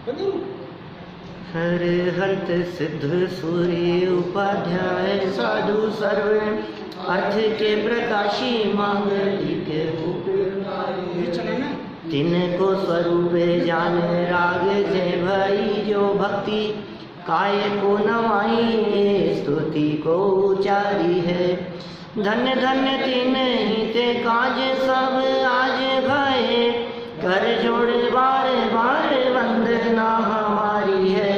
हर हंत सिद्ध सूर्य उपाध्याय साधु सर्व अर्थ के प्रकाशी मांगलिक तिनको स्वरूप जान राग जय भई जो भक्ति काय को नवाई स्तुति को उचारी है। धन्य धन्य तीन ही ते काज सब आज भये कर जोड़ बार बार वंदना हमारी है।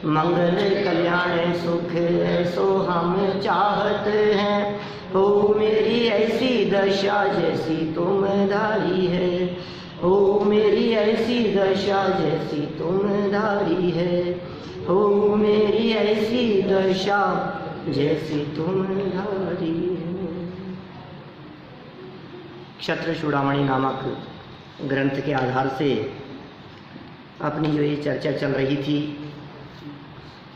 मंगल कल्याण सुख ऐसो हम चाहत हैं हो मेरी ऐसी दशा जैसी तुम धारी है। हो मेरी ऐसी दशा जैसी तुम धारी है। हो मेरी ऐसी दशा जैसी तुम धारी है। क्षत्र चूड़ामणि नामक ग्रंथ के आधार से अपनी जो ये चर्चा चल रही थी,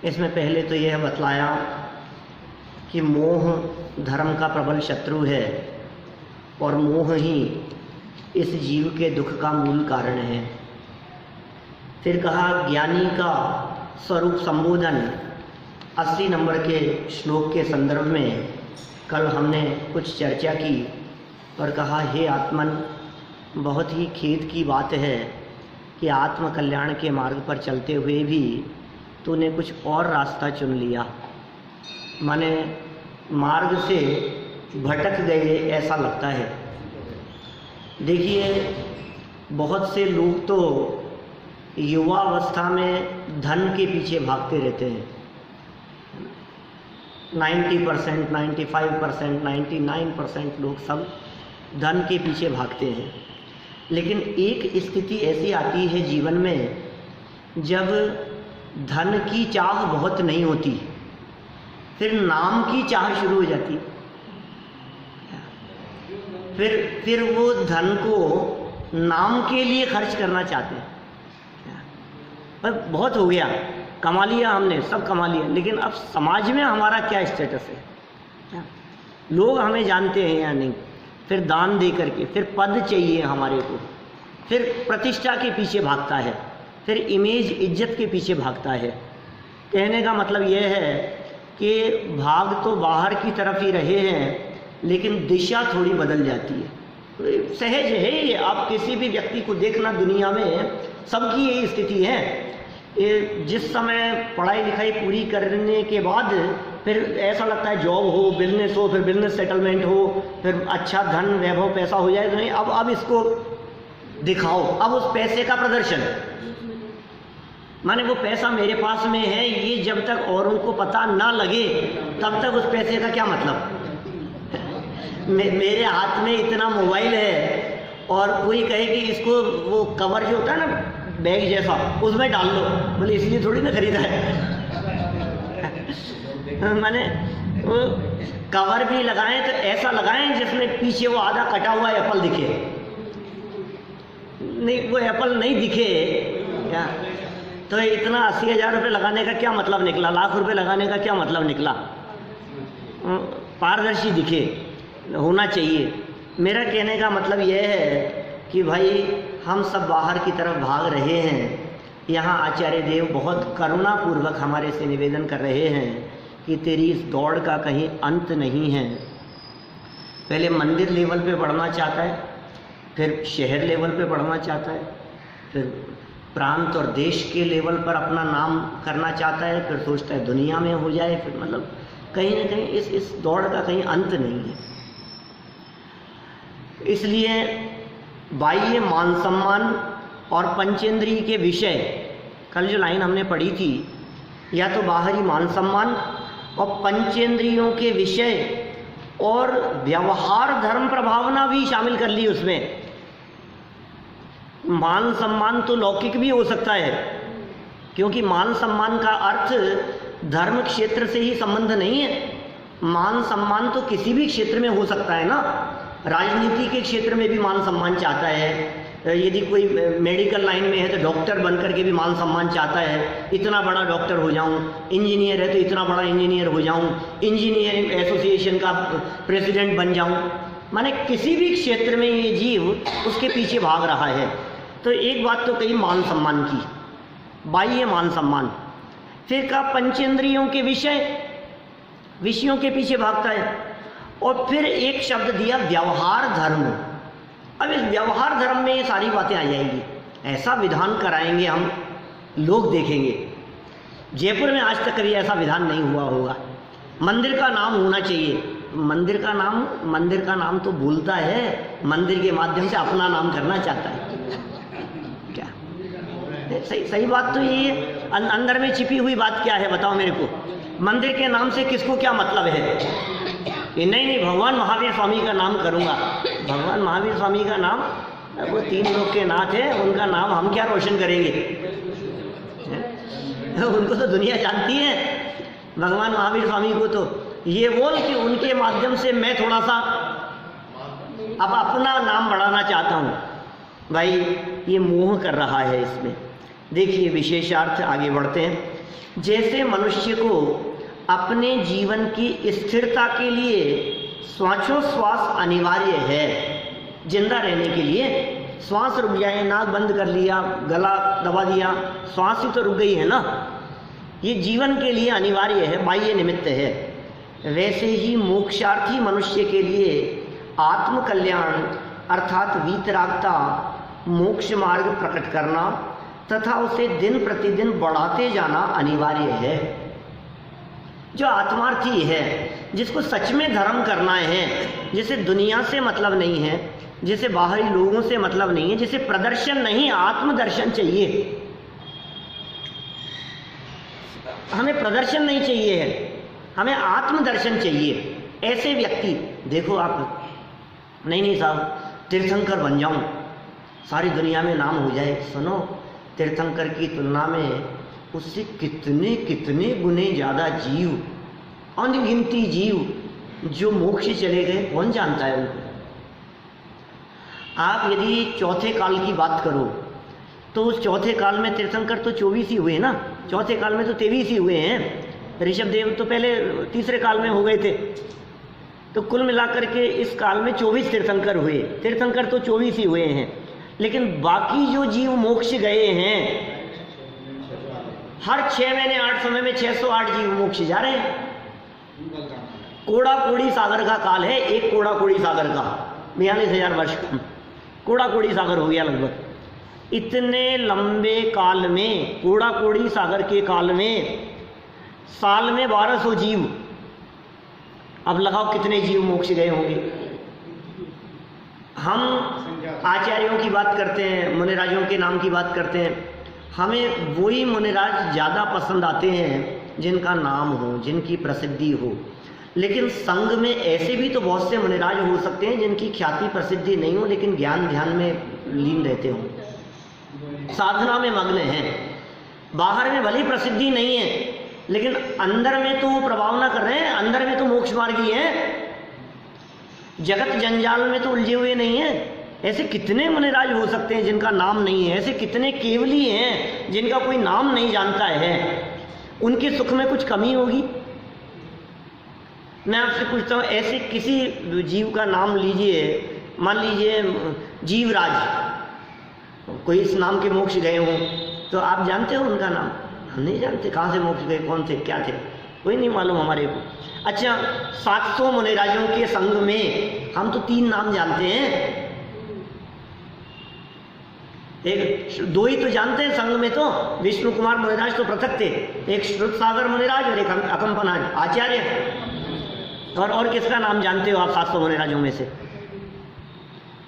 इसमें पहले तो यह बतलाया कि मोह धर्म का प्रबल शत्रु है और मोह ही इस जीव के दुख का मूल कारण है। फिर कहा ज्ञानी का स्वरूप संबोधन 80 नंबर के श्लोक के संदर्भ में कल हमने कुछ चर्चा की और कहा हे आत्मन, बहुत ही खेद की बात है कि आत्म कल्याण के मार्ग पर चलते हुए भी तूने कुछ और रास्ता चुन लिया, माने मार्ग से भटक गए ऐसा लगता है। देखिए, बहुत से लोग तो युवा अवस्था में धन के पीछे भागते रहते हैं। 90%, 95%, 99% लोग सब धन के पीछे भागते हैं। लेकिन एक स्थिति ऐसी आती है जीवन में जब धन की चाह बहुत नहीं होती, फिर नाम की चाह शुरू हो जाती। फिर वो धन को नाम के लिए खर्च करना चाहते हैं। पर बहुत हो गया, कमा लिया हमने, सब कमा लिया, लेकिन अब समाज में हमारा क्या स्टेटस है, लोग हमें जानते हैं या नहीं। फिर दान दे करके, फिर पद चाहिए हमारे को, फिर प्रतिष्ठा के पीछे भागता है, फिर इमेज इज्जत के पीछे भागता है। कहने का मतलब यह है कि भाग तो बाहर की तरफ ही रहे हैं, लेकिन दिशा थोड़ी बदल जाती है। तो सहज है ये, आप किसी भी व्यक्ति को देखना दुनिया में सबकी यही स्थिति है। ये जिस समय पढ़ाई लिखाई पूरी करने के बाद फिर ऐसा लगता है जॉब हो, बिजनेस हो, फिर बिजनेस सेटलमेंट हो, फिर अच्छा धन वैभव पैसा हो जाए तो नहीं, अब इसको दिखाओ, अब उस पैसे का प्रदर्शन, माने वो पैसा मेरे पास में है, ये जब तक औरों को पता ना लगे तब तक उस पैसे का क्या मतलब। मेरे हाथ में इतना मोबाइल है और कोई कहे कि इसको वो कवर जो होता है ना बैग जैसा, उसमें डाल लो, बोले इसलिए थोड़ी ना खरीदा है। माने वो कवर भी लगाएं तो ऐसा लगाएं जिसमें पीछे वो आधा कटा हुआ एप्पल दिखे, नहीं वो एप्पल नहीं दिखे क्या, तो इतना 80,000 रुपये लगाने का क्या मतलब निकला, लाख रुपए लगाने का क्या मतलब निकला। पारदर्शी दिखे होना चाहिए। मेरा कहने का मतलब यह है कि भाई हम सब बाहर की तरफ भाग रहे हैं। यहाँ आचार्य देव बहुत करुणापूर्वक हमारे से निवेदन कर रहे हैं कि तेरी इस दौड़ का कहीं अंत नहीं है। पहले मंदिर लेवल पे बढ़ना चाहता है, फिर शहर लेवल पे बढ़ना चाहता है, फिर प्रांत और देश के लेवल पर अपना नाम करना चाहता है, फिर सोचता है दुनिया में हो जाए, फिर मतलब कहीं ना कहीं इस दौड़ का कहीं अंत नहीं है। इसलिए बाह्य मान सम्मान और पंचेंद्रिय के विषय, कल जो लाइन हमने पढ़ी थी, या तो बाहरी मान सम्मान और पंचेंद्रियों के विषय और व्यवहार धर्म प्रभावना भी शामिल कर ली उसमें। मान सम्मान तो लौकिक भी हो सकता है, क्योंकि मान सम्मान का अर्थ धर्म क्षेत्र से ही संबंध नहीं है। मान सम्मान तो किसी भी क्षेत्र में हो सकता है ना। राजनीति के क्षेत्र में भी मान सम्मान चाहता है, यदि कोई मेडिकल लाइन में है तो डॉक्टर बन करके भी मान सम्मान चाहता है, इतना बड़ा डॉक्टर हो जाऊं। इंजीनियर है तो इतना बड़ा इंजीनियर हो जाऊं, इंजीनियरिंग एसोसिएशन का प्रेसिडेंट बन जाऊं। माने किसी भी क्षेत्र में ये जीव उसके पीछे भाग रहा है। तो एक बात तो कही मान सम्मान की, बाह्य मान सम्मान। फिर कहा पंचेंद्रियों के विषयों के पीछे भागता है। और फिर एक शब्द दिया व्यवहार धर्म। अब इस व्यवहार धर्म में ये सारी बातें आ जाएंगी। ऐसा विधान कराएंगे हम, लोग देखेंगे। जयपुर में आज तक कभी ऐसा विधान नहीं हुआ होगा। मंदिर का नाम होना चाहिए। मंदिर का नाम तो बोलता है, मंदिर के माध्यम से अपना नाम करना चाहता है। क्या सही बात तो ये है। अंदर में छिपी हुई बात क्या है बताओ मेरे को। मंदिर के नाम से किसको क्या मतलब है? ये नहीं भगवान महावीर स्वामी का नाम करूँगा। भगवान महावीर स्वामी का नाम, वो 3 लोग के नाथ है, उनका नाम हम क्या रोशन करेंगे? उनको तो दुनिया जानती है, भगवान महावीर स्वामी को। तो ये बोल कि उनके माध्यम से मैं थोड़ा सा अब अपना नाम बढ़ाना चाहता हूँ। भाई ये मोह कर रहा है इसमें। देखिए विशेषार्थ आगे बढ़ते हैं। जैसे मनुष्य को अपने जीवन की स्थिरता के लिए श्वासोश्वास अनिवार्य है। जिंदा रहने के लिए श्वास रुक जाए, नाक बंद कर लिया, गला दबा दिया, श्वास ही तो रुक गई है ना। ये जीवन के लिए अनिवार्य है, बाह्य निमित्त है। वैसे ही मोक्षार्थी मनुष्य के लिए आत्म कल्याण अर्थात वीतरागता, मोक्ष मार्ग प्रकट करना तथा उसे दिन प्रतिदिन बढ़ाते जाना अनिवार्य है। जो आत्मार्थी है, जिसको सच में धर्म करना है, जिसे दुनिया से मतलब नहीं है, जिसे बाहरी लोगों से मतलब नहीं है, जिसे प्रदर्शन नहीं आत्मदर्शन चाहिए। हमें प्रदर्शन नहीं चाहिए है, हमें आत्मदर्शन चाहिए। ऐसे व्यक्ति देखो आप, नहीं साहब तीर्थंकर बन जाऊं, सारी दुनिया में नाम हो जाए। सुनो, तीर्थंकर की तुलना में उससे कितने कितने गुने ज़्यादा जीव, अनगिनती जीव जो मोक्ष चले गए, कौन जानता है उनको। आप यदि चौथे काल की बात करो तो उस चौथे काल में तीर्थंकर तो 24 ही हुए ना, चौथे काल में तो 23 ही हुए हैं। ऋषभ देव तो पहले तीसरे काल में हो गए थे। तो कुल मिलाकर के इस काल में 24 तीर्थंकर हुए। तीर्थंकर तो 24 ही हुए हैं, लेकिन बाकी जो जीव मोक्ष गए हैं, हर 6 महीने 8 समय में 608 जीव मोक्ष जा रहे हैं। कोड़ा कोड़ी सागर का काल है, एक कोड़ा कोड़ी सागर का 42,000 वर्ष का कोड़ा कोड़ी सागर हो गया लगभग। इतने लंबे काल में, कोड़ा कोड़ी सागर के काल में, साल में 1200 जीव। अब लगाओ कितने जीव मोक्ष गए होंगे। हम आचार्यों की बात करते हैं, मुनिराजों के नाम की बात करते हैं, हमें वही मुनिराज ज़्यादा पसंद आते हैं जिनका नाम हो, जिनकी प्रसिद्धि हो। लेकिन संघ में ऐसे भी तो बहुत से मुनिराज हो सकते हैं जिनकी ख्याति प्रसिद्धि नहीं हो, लेकिन ज्ञान ध्यान में लीन रहते हो, साधना में मग्न हैं। बाहर में भली प्रसिद्धि नहीं है, लेकिन अंदर में तो वो प्रभाव ना कर रहे हैं, अंदर में तो मोक्ष मार्गी हैं, जगत जंजाल में तो उलझे हुए नहीं हैं। ऐसे कितने मुनिराज हो सकते हैं जिनका नाम नहीं है। ऐसे कितने केवली हैं जिनका कोई नाम नहीं जानता है। उनके सुख में कुछ कमी होगी। मैं आपसे पूछता हूँ, ऐसे किसी जीव का नाम लीजिए, मान लीजिए जीवराज, कोई इस नाम के मोक्ष गए हों, तो आप जानते हो उनका नाम? हम नहीं जानते। कहाँ से मोक्ष गए, कौन थे, क्या थे, कोई नहीं मालूम हमारे को। अच्छा, 700 मुनिराजों के संघ में हम तो 3 नाम जानते हैं। एक 2 ही तो जानते हैं संघ में, तो विष्णु कुमार मुनिराज तो पृथक थे, एक श्रुत सागर मुनिराज और एक अकंपनाज आचार्य। और किसका नाम जानते हो आप 700 मुनिराजों में से?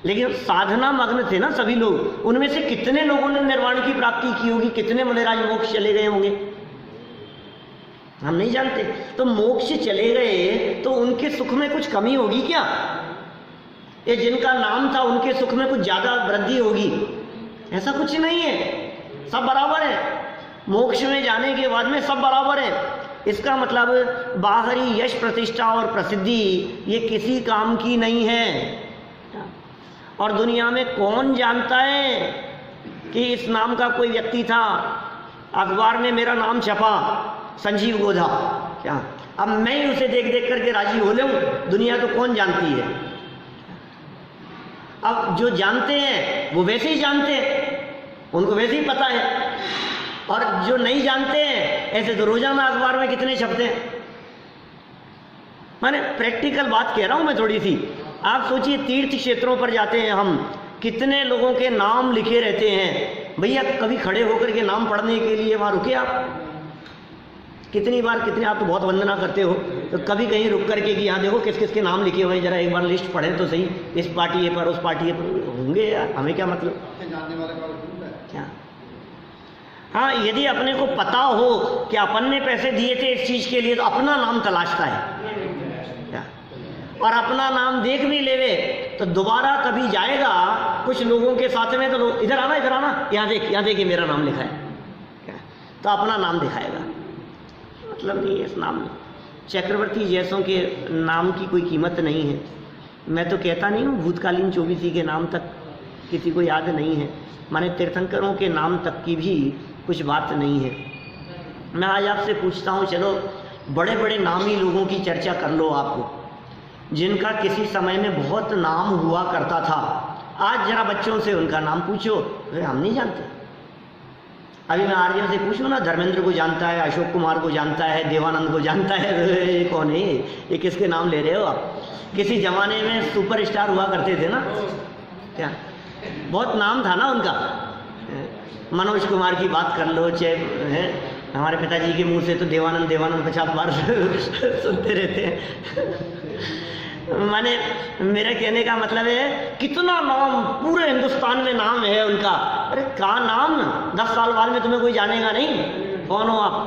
लेकिन साधना मग्न थे ना सभी लोग। उनमें से कितने लोगों ने निर्वाण की प्राप्ति की होगी, कितने मुनिराज मोक्ष चले गए होंगे, हम नहीं जानते। तो मोक्ष चले गए तो उनके सुख में कुछ कमी होगी क्या? ये जिनका नाम था उनके सुख में कुछ ज्यादा वृद्धि होगी? ऐसा कुछ नहीं है, सब बराबर है। मोक्ष में जाने के बाद में सब बराबर है। इसका मतलब बाहरी यश प्रतिष्ठा और प्रसिद्धि ये किसी काम की नहीं है। और दुनिया में कौन जानता है कि इस नाम का कोई व्यक्ति था, अखबार में मेरा नाम छपा, संजीव गोधा, क्या अब मैं ही उसे देख देख करके राजी हो लूं? दुनिया तो कौन जानती है। अब जो जानते हैं वो वैसे ही जानते हैं, उनको वैसे ही पता है। और जो नहीं जानते हैं ऐसे तो रोजाना अखबार में कितने छपते हैं। मैंने प्रैक्टिकल बात कह रहा हूं मैं थोड़ी सी। आप सोचिए तीर्थ क्षेत्रों पर जाते हैं हम, कितने लोगों के नाम लिखे रहते हैं। भैया कभी खड़े होकर के नाम पढ़ने के लिए वहां रुके आप? कितनी बार, कितने, आप तो बहुत वंदना करते हो, तो कभी कहीं रुक करके कि यहाँ देखो किस किस के नाम लिखे हुए हैं, जरा एक बार लिस्ट पढ़ें तो सही, इस पार्टी पर उस पार्टी पर होंगे यार, हमें क्या मतलब क्या। हाँ, यदि अपने को पता हो कि अपन ने पैसे दिए थे इस चीज के लिए तो अपना नाम तलाशता है क्या, और अपना नाम देख भी लेवे तो दोबारा कभी जाएगा कुछ लोगों के साथ में तो लोग इधर आना यहाँ देख ये मेरा नाम लिखा है क्या, तो अपना नाम दिखाएगा। मतलब नहीं है इस नाम में। चक्रवर्ती जैसों के नाम की कोई कीमत नहीं है। मैं तो कहता नहीं हूँ भूतकालीन चौबीसी के नाम तक किसी को याद नहीं है, माने तीर्थंकरों के नाम तक की भी कुछ बात नहीं है। मैं आज आपसे पूछता हूँ, चलो बड़े बड़े नामी लोगों की चर्चा कर लो आपको, जिनका किसी समय में बहुत नाम हुआ करता था। आज जरा बच्चों से उनका नाम पूछो, हम नहीं जानते। अभी मैं आर्यन से पूछूं ना, धर्मेंद्र को जानता है, अशोक कुमार को जानता है, देवानंद को जानता है, ये कौन है, ये किसके नाम ले रहे हो आप? किसी जमाने में सुपरस्टार हुआ करते थे ना क्या, बहुत नाम था ना उनका। मनोज कुमार की बात कर लो, चाहे हमारे पिताजी के मुंह से तो देवानंद 50 बार सुनते रहते हैं। माने मेरा कहने का मतलब है कितना नाम पूरे हिंदुस्तान में नाम है उनका। अरे क्या नाम, 10 साल बाद में तुम्हें कोई जानेगा नहीं, कौन हो आप?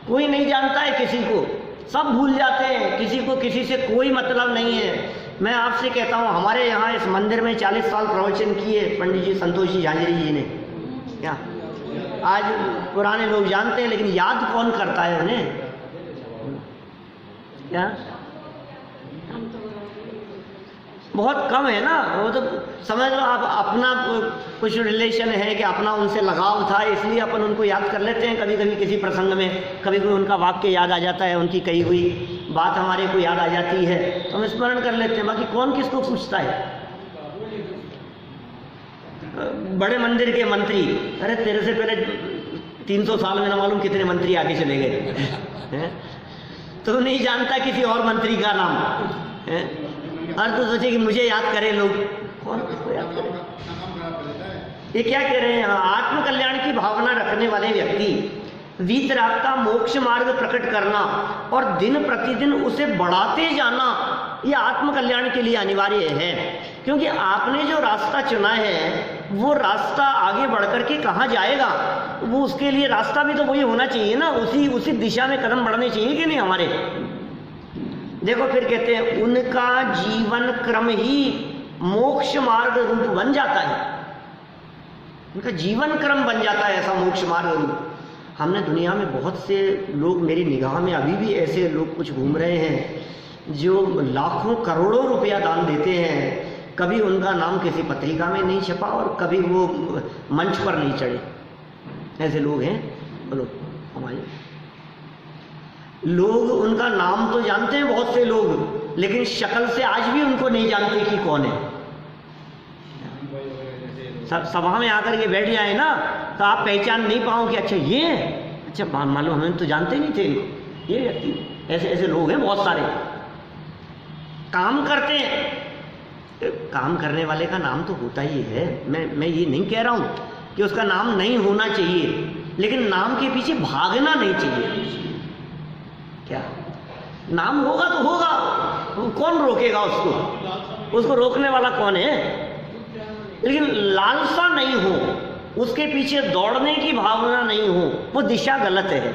कोई नहीं जानता है किसी को, सब भूल जाते हैं, किसी को किसी से कोई मतलब नहीं है। मैं आपसे कहता हूँ, हमारे यहाँ इस मंदिर में 40 साल प्रवचन किए पंडित जी संतोष जी झांझरी जी ने क्या। आज पुराने लोग जानते हैं लेकिन याद कौन करता है उन्हें क्या, बहुत कम है ना। वो तो समझ लो आप, अपना कुछ रिलेशन है कि अपना उनसे लगाव था इसलिए अपन उनको याद कर लेते हैं। कभी कभी किसी प्रसंग में कभी कोई उनका वाक्य याद आ जाता है, उनकी कही हुई बात हमारे को याद आ जाती है तो हम स्मरण कर लेते हैं। बाकी कौन किसको पूछता है। बड़े मंदिर के मंत्री, अरे तेरे से पहले 300 साल में ना मालूम कितने मंत्री आके चले गए, तो नहीं जानता किसी और मंत्री का नाम है। और तो सोचे कि मुझे याद करें लोग, कौन किसको याद करे। ये क्या कह रहे हैं, आत्म कल्याण की भावना रखने वाले व्यक्ति वीतरागता मोक्ष मार्ग प्रकट करना और दिन प्रतिदिन उसे बढ़ाते जाना, ये आत्म कल्याण के लिए अनिवार्य है। क्योंकि आपने जो रास्ता चुना है वो रास्ता आगे बढ़कर के कहाँ जाएगा, वो उसके लिए रास्ता भी तो वही होना चाहिए ना, उसी दिशा में कदम बढ़ने चाहिए कि नहीं हमारे। देखो फिर कहते हैं उनका जीवन क्रम ही मोक्ष मार्ग रूप बन जाता है, उनका जीवन क्रम बन जाता है ऐसा मोक्ष मार्ग रूप। हमने दुनिया में बहुत से लोग, मेरी निगाह में अभी भी ऐसे लोग कुछ घूम रहे हैं जो लाखों करोड़ों रुपया दान देते हैं, कभी उनका नाम किसी पत्रिका में नहीं छपा और कभी वो मंच पर नहीं चढ़े। ऐसे लोग हैं। बोलो, हमारे लोग उनका नाम तो जानते हैं बहुत से लोग, लेकिन शक्ल से आज भी उनको नहीं जानते कि कौन है। सभा में आकर के बैठ जाए ना तो आप पहचान नहीं पाओ कि अच्छा ये है, अच्छा मालूम हमें तो जानते नहीं थे इनको, ये व्यक्ति। ऐसे ऐसे लोग हैं बहुत सारे। काम करते हैं, काम करने वाले का नाम तो होता ही है। मैं ये नहीं कह रहा हूं कि उसका नाम नहीं होना चाहिए, लेकिन नाम के पीछे भागना नहीं चाहिए। क्या नाम होगा तो होगा, कौन रोकेगा उसको रोकने वाला कौन है। लेकिन लालसा नहीं हो, उसके पीछे दौड़ने की भावना नहीं हो, वो दिशा गलत है।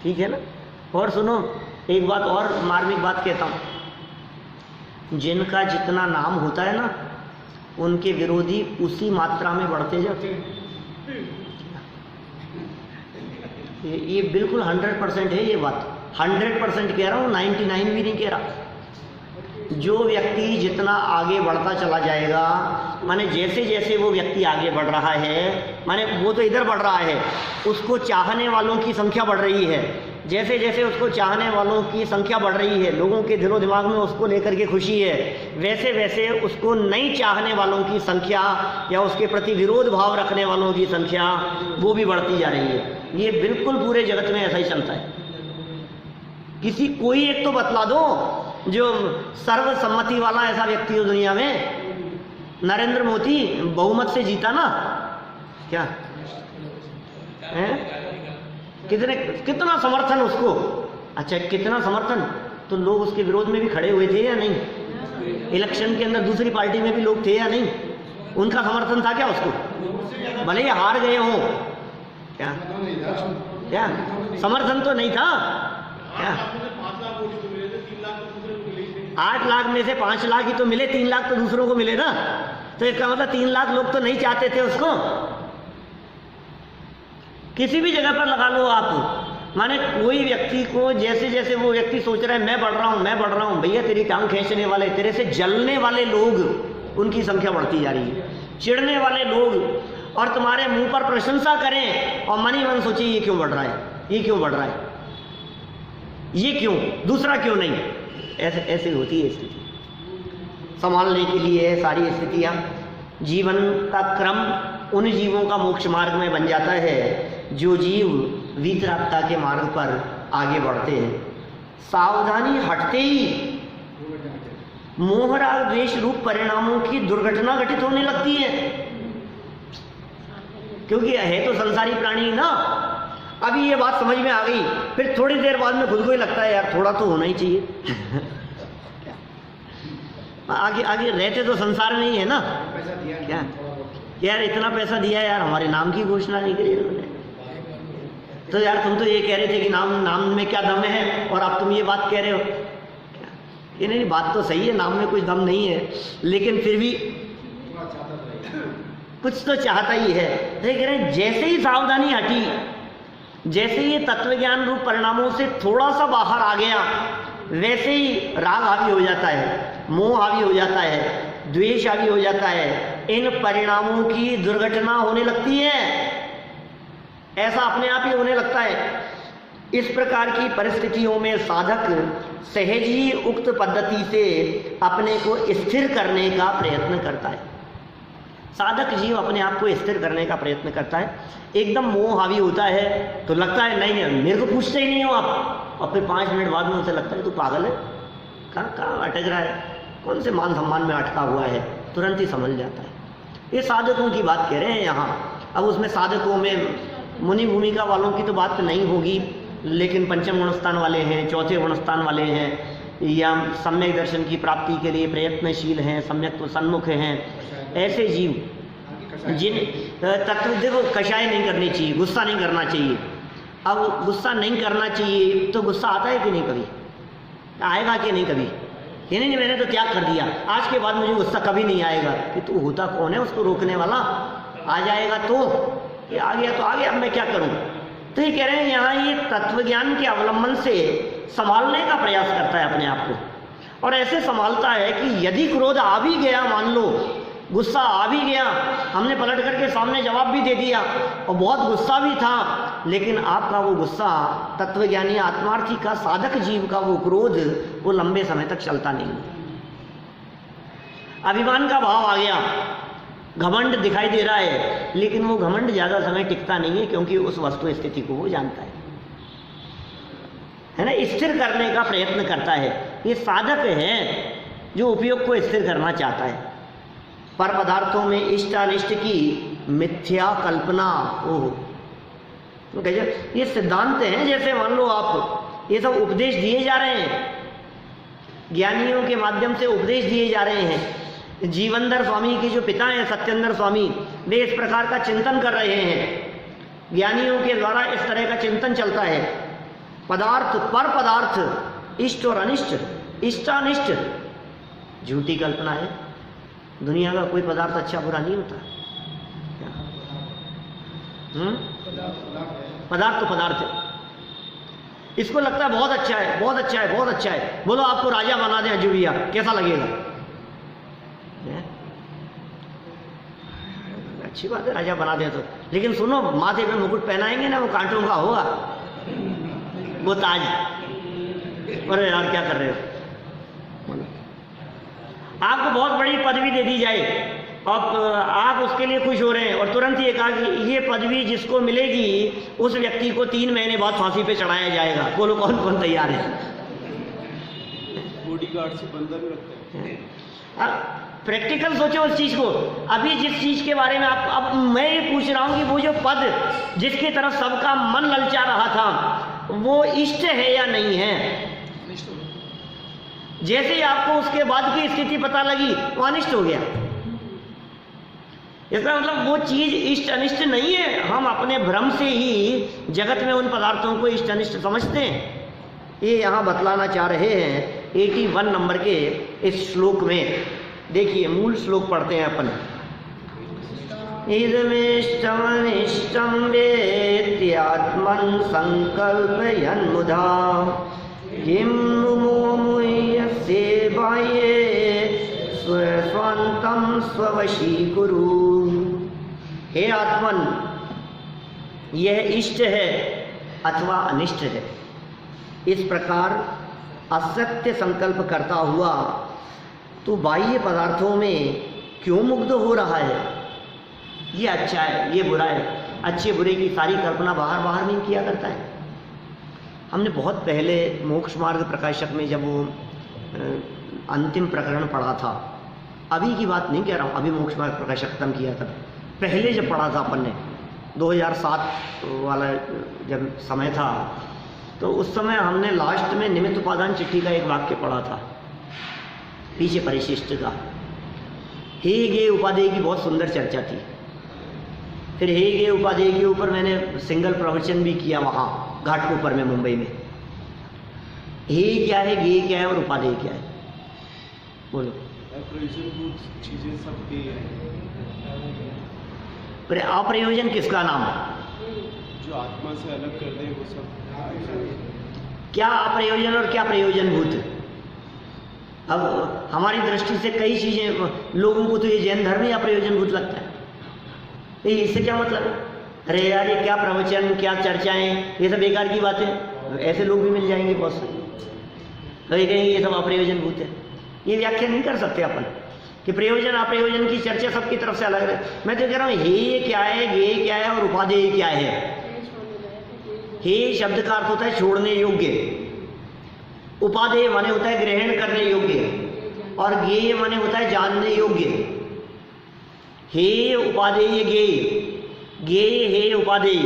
ठीक है ना। और सुनो, एक बात और मार्मिक बात कहता हूं, जिनका जितना नाम होता है ना उनके विरोधी उसी मात्रा में बढ़ते जाते हैं। ये बिल्कुल 100% है ये बात, 100% कह रहा हूँ, 99 भी नहीं कह रहा। जो व्यक्ति जितना आगे बढ़ता चला जाएगा, माने जैसे जैसे वो व्यक्ति आगे बढ़ रहा है, माने वो तो इधर बढ़ रहा है, उसको चाहने वालों की संख्या बढ़ रही है, जैसे जैसे उसको चाहने वालों की संख्या बढ़ रही है, लोगों के दिलो दिमाग में उसको लेकर के खुशी है, वैसे वैसे उसको नहीं चाहने वालों की संख्या या उसके प्रति विरोध भाव रखने वालों की संख्या वो भी बढ़ती जा रही है। ये बिल्कुल पूरे जगत में ऐसा ही चलता है। किसी कोई एक तो बतला दो जो सर्वसम्मति वाला ऐसा व्यक्ति हो दुनिया में। नरेंद्र मोदी बहुमत से जीता ना, क्या है? कितना समर्थन उसको। अच्छा, कितना समर्थन, तो लोग उसके विरोध में भी खड़े हुए थे या नहीं? इलेक्शन के अंदर दूसरी पार्टी में भी लोग थे या नहीं? उनका समर्थन था क्या उसको? भले ही हार गए हो, क्या क्या समर्थन तो नहीं था क्या? 8 लाख में से 5 लाख ही तो मिले, 3 लाख तो दूसरों को मिले ना। तो इसका मतलब 3 लाख लोग तो नहीं चाहते थे उसको। किसी भी जगह पर लगा लो आप, माने कोई व्यक्ति को जैसे जैसे वो व्यक्ति सोच रहा है मैं बढ़ रहा हूँ, भैया तेरी टांग खींचने वाले, तेरे से जलने वाले लोग, उनकी संख्या बढ़ती जा रही है। चिढ़ने वाले लोग और तुम्हारे मुंह पर प्रशंसा करें और मन ही मन सोचे ये क्यों बढ़ रहा है, ये क्यों बढ़ रहा है, ये क्यों, दूसरा क्यों नहीं। ऐसे होती है स्थिति। संभालने के लिए सारी स्थितियाँ, जीवन का क्रम उन जीवों का मोक्ष मार्ग में बन जाता है जो जीव वीतरागता के मार्ग पर आगे बढ़ते हैं। सावधानी हटते ही मोह राग द्वेष रूप परिणामों की दुर्घटना घटित होने लगती है, क्योंकि है तो संसारी प्राणी ना। अभी ये बात समझ में आ गई, फिर थोड़ी देर बाद में खुद को ही लगता है यार थोड़ा तो होना ही चाहिए। आगे रहते तो संसार में ही है ना, क्या यार इतना पैसा दिया यार, हमारे नाम की घोषणा नहीं करी उन्होंने, तो यार तुम तो ये कह रहे थे कि नाम में क्या दम है और अब तुम ये बात कह रहे हो। ये नहीं, बात तो सही है, नाम में कुछ दम नहीं है, लेकिन फिर भी कुछ तो चाहता ही है। तो कह रहे हैं जैसे ही सावधानी हटी, जैसे ही तत्वज्ञान रूप परिणामों से थोड़ा सा बाहर आ गया, वैसे ही राग हावी हो जाता है, मोह हावी हो जाता है, द्वेष हावी हो जाता है, इन परिणामों की दुर्घटना होने लगती है। ऐसा अपने आप ही होने लगता है। इस प्रकार की परिस्थितियों में साधक सहज ही उक्त पद्धति से अपने को स्थिर करने का प्रयत्न करता है। साधक जीव अपने आप को स्थिर करने का प्रयत्न करता है। एकदम मोह हावी होता है तो लगता है नहीं, मेरे को पूछते ही नहीं हो आप, और फिर 5 मिनट बाद में उसे लगता है तू पागल है, कहाँ अटक रहा है, कौन से मान सम्मान में अटका हुआ है, तुरंत ही समझ जाता है। ये साधकों की बात कह रहे हैं यहाँ। अब उसमें साधकों में मुनि भूमिका वालों की तो बात नहीं होगी, लेकिन पंचम गुणस्थान वाले हैं, चौथे गुणस्थान वाले हैं, या सम्यक दर्शन की प्राप्ति के लिए प्रयत्नशील हैं, सम्यक तो सन्मुख हैं, ऐसे जीव जिन तत्व देखो कषाय नहीं करनी चाहिए, गुस्सा नहीं करना चाहिए। अब गुस्सा नहीं करना चाहिए तो गुस्सा आता है कि नहीं, कभी आएगा कि नहीं कभी? ये नहीं मैंने तो त्याग कर दिया, आज के बाद मुझे गुस्सा कभी नहीं आएगा। कि तू होता कौन है उसको रोकने वाला? आ जाएगा तो ये आ गया तो आ गया, अब मैं क्या करूं? तो ये कह रहे हैं यहाँ ये तत्वज्ञान के अवलंबन से संभालने का प्रयास करता है अपने आप को, और ऐसे संभालता है कि यदि क्रोध आ भी गया, मान लो गुस्सा आ भी गया, हमने पलट करके सामने जवाब भी दे दिया और बहुत गुस्सा भी था, लेकिन आपका वो गुस्सा, तत्वज्ञानी आत्मार्थी का, साधक जीव का वो क्रोध, वो लंबे समय तक चलता नहीं। अभिमान का भाव आ गया, घमंड दिखाई दे रहा है, लेकिन वो घमंड ज्यादा समय टिकता नहीं है, क्योंकि उस वस्तु स्थिति को वो जानता है ना। स्थिर करने का प्रयत्न करता है। ये साधक है जो उपयोग को स्थिर करना चाहता है। पर पदार्थों में इष्ट अनिष्ट की मिथ्या कल्पना, ओह ये सिद्धांत हैं। जैसे मान लो आप ये सब उपदेश दिए जा रहे हैं, ज्ञानियों के माध्यम से उपदेश दिए जा रहे हैं। जीवनधर स्वामी के जो पिता हैं सत्येंद्र स्वामी, वे इस प्रकार का चिंतन कर रहे हैं। ज्ञानियों के द्वारा इस तरह का चिंतन चलता है। पदार्थ पर पदार्थ, इष्ट और अनिष्ट, इष्टानिष्ट झूठी कल्पना है। दुनिया का कोई पदार्थ अच्छा बुरा नहीं होता। पदार्थ तो पदार्थ है। इसको लगता है बहुत अच्छा है, बहुत अच्छा है, बहुत अच्छा है। बोलो आपको राजा बना दें अजूबिया, कैसा लगेगा? अच्छी बात है राजा बना दे तो, लेकिन सुनो माथे पे मुकुट पहनाएंगे ना, वो कांटों का होगा। वो ताज। अरे यार क्या कर रहे हो? आपको बहुत बड़ी पदवी दे दी जाए, अब आप उसके लिए खुश हो रहे हैं और तुरंत ये कहा कि ये पदवी जिसको मिलेगी उस व्यक्ति को 3 महीने बाद फांसी पे चढ़ाया जाएगा। बोलो कौन कौन तैयार है? बॉडीगार्ड से बंदा भी रखते हैं। प्रैक्टिकल सोचो उस चीज को। अभी जिस चीज के बारे में आप, अब मैं ये पूछ रहा हूं कि वो जो पद जिसकी तरफ सबका मन ललचा रहा था वो इष्ट है या नहीं है? जैसे ही आपको उसके बाद की स्थिति पता लगी वो अनिष्ट हो गया। इसका मतलब वो चीज इष्ट अनिष्ट नहीं है, हम अपने भ्रम से ही जगत में उन पदार्थों को इष्ट अनिष्ट समझते हैं। ये यहाँ बतलाना चाह रहे हैं 81 नंबर के इस श्लोक में। देखिए मूल श्लोक पढ़ते हैं अपन। इदमिष्टमनिष्टं वेत्यात्मन् संकल्पयन् मुधा किं नु मुह्यसे बाह्ये स्वन्तं स्ववशीकुरु। हे आत्मन, यह इष्ट है अथवा अनिष्ट है, इस प्रकार असत्य संकल्प करता हुआ तो बाह्य पदार्थों में क्यों मुग्ध हो रहा है? ये अच्छा है, ये बुरा है, अच्छे बुरे की सारी कल्पना बाहर बाहर में किया करता है। हमने बहुत पहले मोक्ष मार्ग प्रकाशक में जब वो अंतिम प्रकरण पढ़ा था, अभी की बात नहीं कह रहा हूँ, अभी मोक्ष मार्ग प्रकाशक खत्म किया था, पहले जब पढ़ा था अपन ने 2007 वाला जब समय था, तो उस समय हमने लास्ट में निमित्त उपादान चिट्ठी का एक वाक्य पढ़ा था, पीछे परिशिष्ट का। हे गे उपादेय की बहुत सुंदर चर्चा थी। फिर हे गे उपादेय के ऊपर मैंने सिंगल प्रवचन भी किया वहाँ घाटकोपर में, मुंबई में। हे क्या है, गे क्या है और उपादेय क्या है? बोलो। चीजें सब हे है। अप्रयोजन किसका नाम है? जो आत्मा से अलग कर दे वो सब। क्या अप्रयोजन और क्या प्रयोजनभूत? अब हमारी दृष्टि से कई चीजें, लोगों को तो ये जैन धर्म ही अप्रयोजनभूत लगता है। इससे क्या मतलब है? अरे यार ये क्या प्रवचन, क्या चर्चाएं, ये सब बेकार की बातें। ऐसे लोग भी मिल जाएंगे बहुत से, कहीं कहीं ये सब अप्रयोजनभूत है। ये व्याख्या नहीं कर सकते अपन कि प्रयोजन अप्रयोजन की चर्चा सबकी तरफ से अलग है। मैं तो कह रहा हूँ हे क्या है, गे क्या है और उपादेय क्या है। हे शब्द का अर्थ होता है छोड़ने योग्य, उपादेय माने होता है ग्रहण करने योग्य, और गेय माने होता है जानने योग्य। हे उपादेय गेय, गेय हे उपादेय,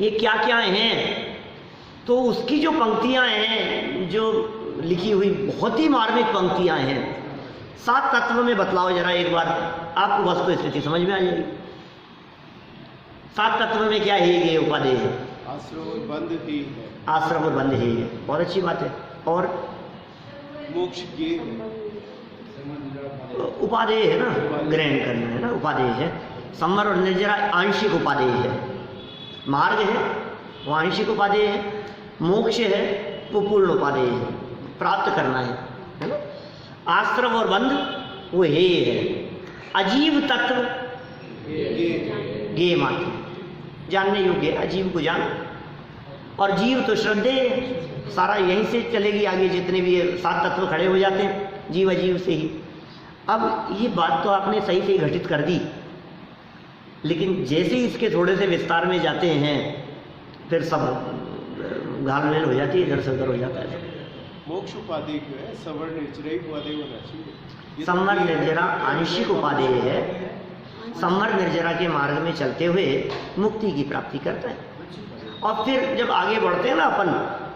ये क्या क्या हैं? तो उसकी जो पंक्तियां हैं जो लिखी हुई, बहुत ही मार्मिक पंक्तियां हैं। 7 तत्व में बतलाओ जरा एक बार, आपको वस्तु स्थिति समझ में आ जाएगी। 7 तत्व में क्या है? गेय उपादेय है, आश्रम और बंध ही है, आश्रम और बंध ही है, बहुत अच्छी बात है। और मोक्ष गेय है, उपादेय है ना, ग्रहण करना है ना, उपादेय है। संवर और निर्जरा आंशिक उपादेय है। मार्ग है वो आंशिक उपादेय है, मोक्ष है वो पूर्ण उपादेय है, प्राप्त करना है ना। आश्रम और बंध वो हे है। अजीव तत्व गे मात्र, जानने योग्य, अजीव को जान। और जीव तो श्रद्धेय, सारा यहीं से चलेगी आगे, जितने भी 7 तत्व खड़े हो जाते हैं जीव अजीव से ही। अब ये बात तो आपने सही से घटित कर दी, लेकिन जैसे ही इसके थोड़े से विस्तार में जाते हैं फिर सब घालमेल हो जाती है, इधर से उधर हो जाता है। मोक्ष उपादेय क्यों है? सवर निर्जरा उपादेय होना चाहिए। संवर निर्जरा आंशिक उपादेय है। संवर निर्जरा के मार्ग में चलते हुए मुक्ति की प्राप्ति करता है। और फिर जब आगे बढ़ते हैं ना अपन,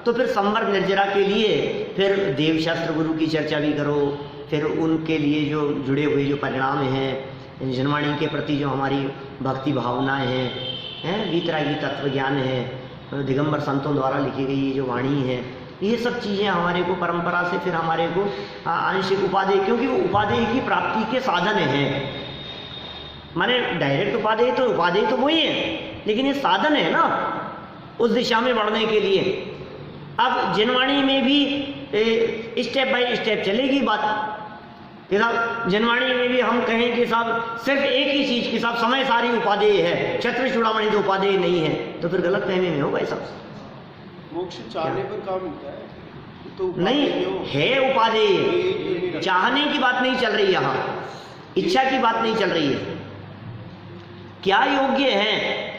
तो फिर संवर निर्जरा के लिए फिर देवशास्त्र गुरु की चर्चा भी करो, फिर उनके लिए जो जुड़े हुए जो परिणाम हैं, जनवाणी के प्रति जो हमारी भक्ति भावनाएं हैं, वीतरागी तत्व ज्ञान है, दिगंबर संतों द्वारा लिखी गई ये जो वाणी है, ये सब चीज़ें हमारे को परंपरा से फिर हमारे को आंशिक उपादेय, क्योंकि वो उपादेय की प्राप्ति के साधन हैं। माने डायरेक्ट उपादेय तो वही है, लेकिन ये साधन है ना उस दिशा में बढ़ने के लिए। अब जनवाणी में भी स्टेप बाय स्टेप चलेगी बात कि साहब जनवाणी में भी हम कहें कि साहब सिर्फ एक ही चीज़ की साहब समय सारी उपादेय है, छत्र चूड़ामणि तो उपादेय नहीं है, तो फिर गलत फहमी में होगा ये सब। मोक्ष चाहने पर काम मिलता है तो नहीं है उपादेय, चाहने की बात नहीं चल रही यहाँ, इच्छा की बात नहीं चल रही है। क्या योग्य है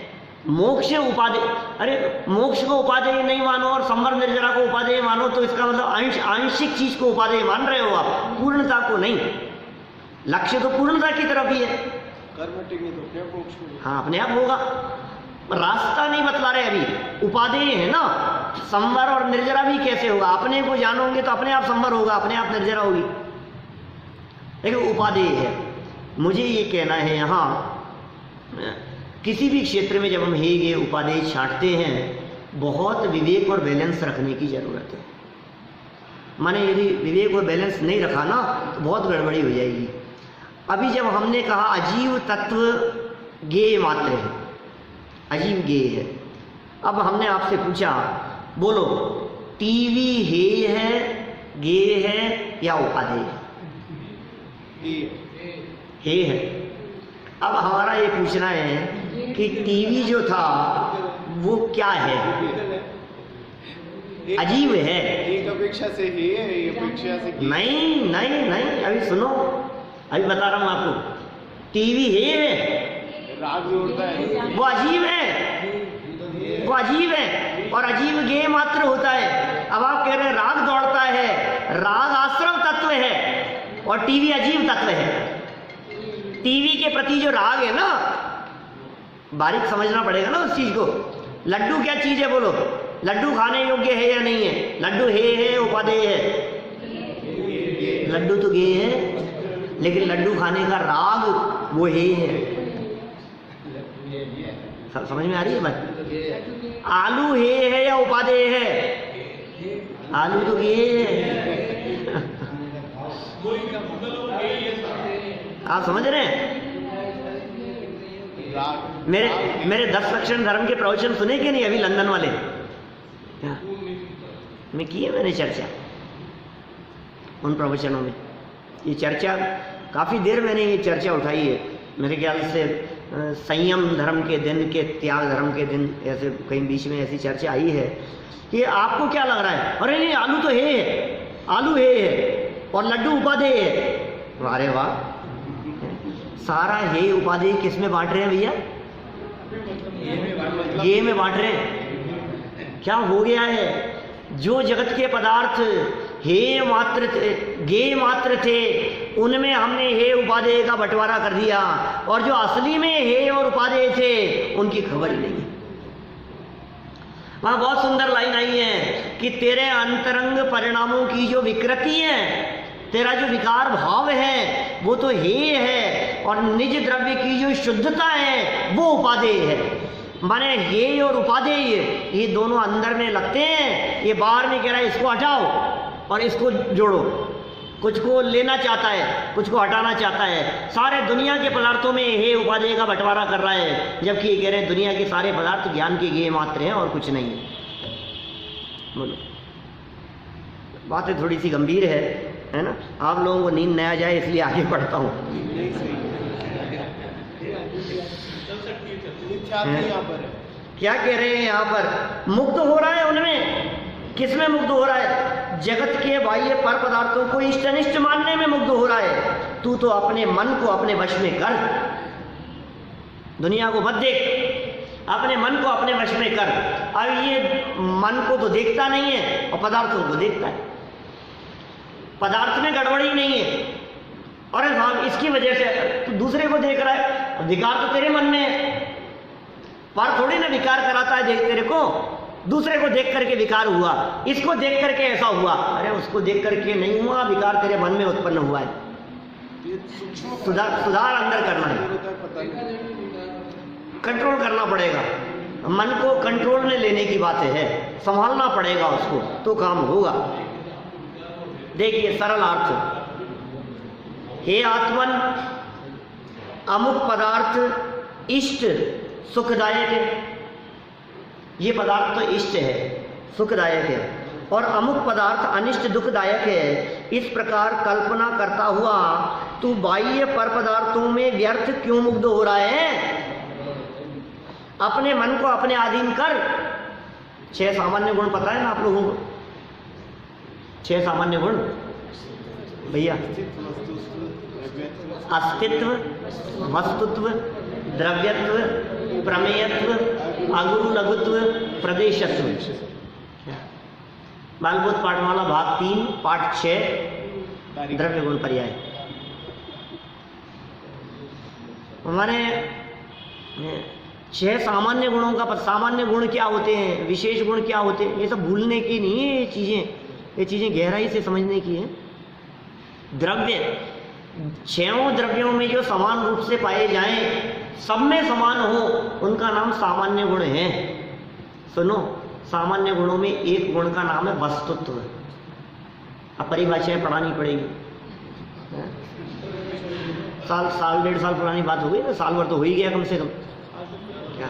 मोक्ष उपादेय? अरे मोक्ष को उपादेय नहीं मानो और संवर निर्जरा को उपादेय मानो तो इसका मतलब आंशिक चीज को उपादेय मान रहे हो आप, पूर्णता को नहीं। लक्ष्य तो पूर्णता की तरफ ही है। कर्म हटेंगे तो अपने आप मोक्ष होगा। हाँ अपने आप होगा, रास्ता नहीं बतला रहे अभी, उपादेय है ना। संवर और निर्जरा भी कैसे होगा? अपने को जानोगे तो अपने आप संवर होगा, अपने आप निर्जरा होगी, लेकिन उपादेय है। मुझे ये कहना है यहाँ किसी भी क्षेत्र में जब हम ये उपादेय छांटते हैं, बहुत विवेक और बैलेंस रखने की जरूरत है। माने यदि विवेक और बैलेंस नहीं रखा ना तो बहुत गड़बड़ी हो जाएगी। अभी जब हमने कहा अजीव तत्व गेय मात्र है, अजीव गेय है, अब हमने आपसे पूछा बोलो टीवी हेय है, गेय है या उपादेय है? हेय है। अब हमारा ये पूछना है कि टीवी जो था वो क्या है? अजीब है। एक अपेक्षा से है, एक अपेक्षा से नहीं नहीं नहीं, अभी सुनो, अभी बता रहा हूं आपको। टीवी है, राग जोड़ता है, वो अजीब है, वो अजीब है और अजीब गेय मात्र होता है। अब आप कह रहे हैं राग दौड़ता है, राग आश्रव तत्व है और टीवी अजीब तत्व है। टीवी के प्रति जो राग है ना, बारीक समझना पड़ेगा ना उस चीज को। लड्डू क्या चीज है बोलो? लड्डू खाने योग्य है या नहीं है? लड्डू है उपादेय है? लड्डू तो गेय है, लेकिन लड्डू खाने का राग वो है। समझ में आ रही है बात? आलू है या उपादेय है? आलू तो गेय है। आप समझ रहे हैं? मेरे 10 लक्षण धर्म के प्रवचन सुने कि नहीं अभी लंदन वाले? में की है मैंने चर्चा उन प्रवचनों में। ये चर्चा काफ़ी देर मैंने ये चर्चा उठाई है, मेरे ख्याल से संयम धर्म के दिन के त्याग धर्म के दिन ऐसे कहीं बीच में ऐसी चर्चा आई है कि आपको क्या लग रहा है? अरे नहीं आलू तो है, आलू है और लड्डू उपादेय है। अरे वाह, सारा हे उपादेय किस में बांट रहे हैं भैया? ये में बांट रहे हैं। क्या हो गया है? जो जगत के पदार्थ हे मात्र थे, गेय मात्र थे, उनमें हमने हे उपादेय का बंटवारा कर दिया और जो असली में हे और उपादेय थे उनकी खबर ही नहीं है। वहां बहुत सुंदर लाइन आई है कि तेरे अंतरंग परिणामों की जो विकृति है, तेरा जो विकार भाव है वो तो हे है और निज द्रव्य की जो शुद्धता है वो उपादेय है। माने हे और उपादेय ये दोनों अंदर में लगते हैं। ये बाहर नहीं कह रहा है इसको हटाओ और इसको जोड़ो, कुछ को लेना चाहता है, कुछ को हटाना चाहता है। सारे दुनिया के पदार्थों में हे उपादेय का बंटवारा कर रहा है, जबकि ये कह रहे हैं दुनिया के सारे पदार्थ ज्ञान के गेय मात्र हैं और कुछ नहीं है। बोलो, बातें थोड़ी सी गंभीर है ना? आप लोगों को नींद न आ जाए इसलिए आगे बढ़ता हूँ। क्या कह रहे हैं यहाँ पर? मुक्त हो रहा है उनमें। किस में मुक्त हो रहा है? जगत के बाह्य पर पदार्थों को इष्ट अनिष्ट मानने में मुक्त हो रहा है। तू तो अपने मन को अपने वश में कर, दुनिया को मत देख, अपने मन को अपने वश में कर। अब ये मन को तो देखता नहीं है और पदार्थों को देखता है। पदार्थ में गड़बड़ी नहीं है और हाँ इसकी वजह से तू दूसरे को देख रहा है। विकार तो तेरे मन में है, पर थोड़ी ना विकार कराता है देख तेरे को। दूसरे को देख करके विकार हुआ, इसको देख करके ऐसा हुआ। अरे उसको देख करके नहीं हुआ, विकार तेरे मन में उत्पन्न हुआ है। सुधार अंदर करना है, कंट्रोल करना पड़ेगा। मन को कंट्रोल में लेने की बात है, संभालना पड़ेगा उसको तो काम होगा। देखिए सरल अर्थ, हे आत्मन, अमुक पदार्थ इष्ट सुखदायक है। ये पदार्थ तो इष्ट है, सुखदायक है, और अमुक पदार्थ अनिष्ट दुखदायक है। इस प्रकार कल्पना करता हुआ तू बाह्य पर पदार्थों में व्यर्थ क्यों मुग्ध हो रहा है? अपने मन को अपने अधीन कर। 6 सामान्य गुण पता है ना आप लोगों को? 6 सामान्य गुण भैया, अस्तित्व, वस्तुत्व, द्रव्यत्व, प्रमेयत्व, अगुरु लघुत्व, प्रदेशत्व। बालबोध पाठमाला भाग 3 पाठ 6 द्रव्य गुण पर्याय। हमारे 6 सामान्य गुणों का सामान्य गुण क्या होते हैं, विशेष गुण क्या होते हैं, ये सब भूलने की नहीं है ये चीजें गहराई से समझने की है। द्रव्य 6 द्रव्यों में जो समान रूप से पाए जाएं, सब में समान हो, उनका नाम सामान्य गुण है। सुनो, सामान्य गुणों में एक गुण का नाम है वस्तुत्व। अब परिभाषाएं पढ़ानी पड़ेगी। साल 1.5 साल पुरानी बात हो गई ना, साल भर तो हो ही गया कम से कम। क्या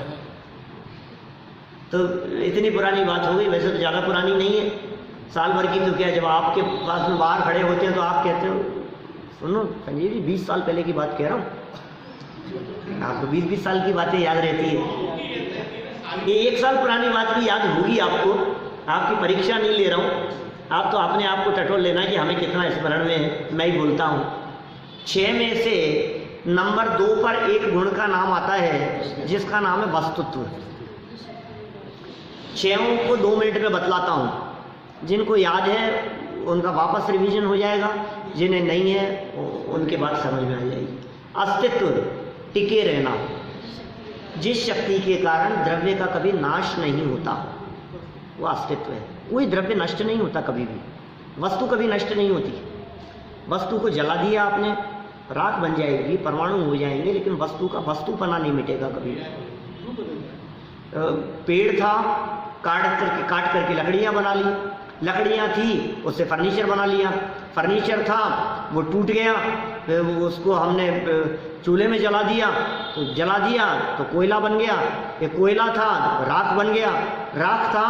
तो इतनी पुरानी बात हो गई, वैसे तो ज़्यादा पुरानी नहीं है, साल भर की। तो क्या, जब आपके पास में बाहर खड़े होते हैं तो आप कहते हो, सुनो संजीव जी 20 साल पहले की बात कह रहा हूँ। आपको 20-20 साल की बातें याद रहती है, ये 1 साल पुरानी बात भी याद होगी आपको। आपकी परीक्षा नहीं ले रहा हूँ, आप तो अपने आप को टटोल लेना कि हमें कितना स्मरण में है। मैं ही बोलता हूँ, 6 में से नंबर 2 पर एक गुण का नाम आता है जिसका नाम है वस्तुत्व। 6 को 2 मिनट में बतलाता हूँ। जिनको याद है उनका वापस रिवीजन हो जाएगा, जिन्हें नहीं है उनके बाद समझ में आ जाएगी। अस्तित्व, टिके रहना, जिस शक्ति के कारण द्रव्य का कभी नाश नहीं होता, वो अस्तित्व है। कोई द्रव्य नष्ट नहीं होता कभी भी, वस्तु कभी नष्ट नहीं होती। वस्तु को जला दिया आपने, राख बन जाएगी, परमाणु हो जाएंगे, लेकिन वस्तु का वस्तुपना नहीं मिटेगा कभी। पेड़ था, काट करके लकड़ियां बना ली, लकड़ियां थी उससे फर्नीचर बना लिया, फर्नीचर था वो टूट गया, फिर उसको हमने चूल्हे में जला दिया तो कोयला बन गया, ये कोयला था राख बन गया, राख था